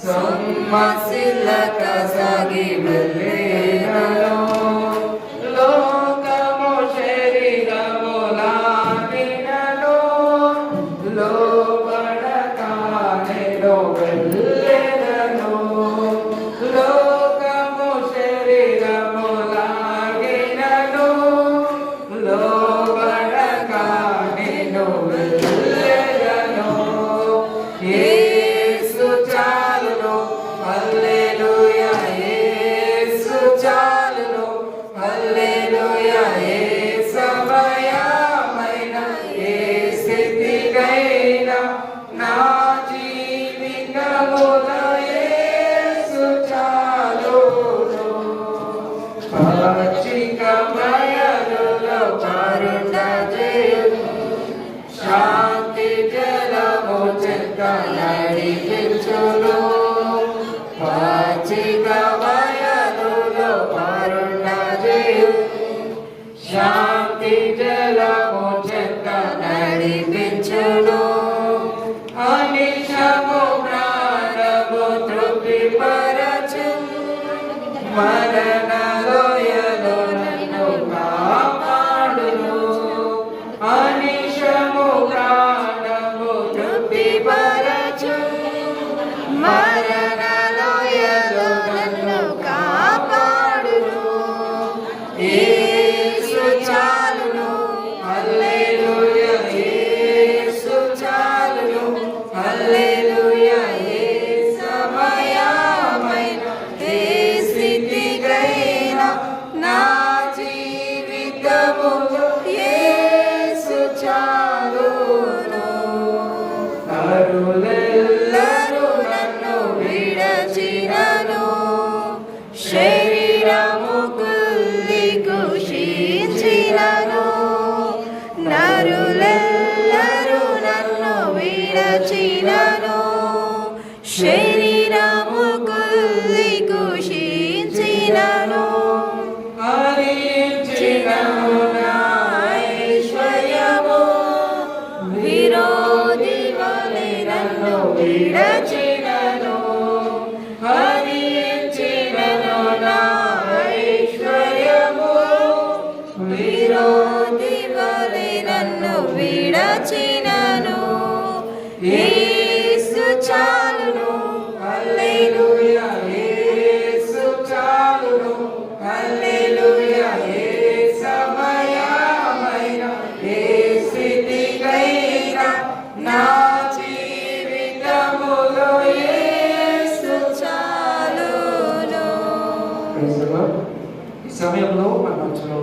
సొమ్మసిల్లక సాగి వెళ్ళేనను లోకము శరీరము లాగినను లోబడక నేను వెళ్ళేనను లోకము శరీరము లాగినను లోబడక నేను వెళ్ళేనను యేసు చాలును హల్లెలూయా యేసు చాలును హల్లెలూయా ఏ సమయమైన ఏ స్థితికైనా నా జీవితములో యేసు చాలును పచ్చిక బయలులో కరుణజేయును శాంతి జలము చెక్క నడిపించును పచ్చిక బయలులో కరుణజేయును శాంతి జలము చెక్క నడిపించును అనిశము ప్రాణము తృప్తిపరచు మరణ లోయలో నన్ను కాపాడును అనిశము ప్రాణము తృప్తిపరచు మరణ లోయలో నన్ను కాపాడును యేసు చాలును హల్లెలూయా యేసు చాలును హల్లెలూయా ఏ సమయమైన ఏ స్థితికైనా నా జీవితములో యేసు చాలును నరులెల్లరూ నన్ను విడచినను శరీరము కుల్లి కుషించినను నరులెల్లరూ నన్ను విడచినను శరీరము కుల్లి కుషించినను హరించినను నా ఐశ్వర్యము విరోధి వలె నన్ను విడచినను హరించినను నా ఐశ్వర్యము విరోధి వలె నన్ను విడచినను యేసు చాలును హల్లెలూయా యేసు చాలును హల్లెలూయా ఏ సమయమైన ఏ స్థితికైనా నా జీవితములో యేసు చాలును. ఈ సమయంలో మన మధ్యలో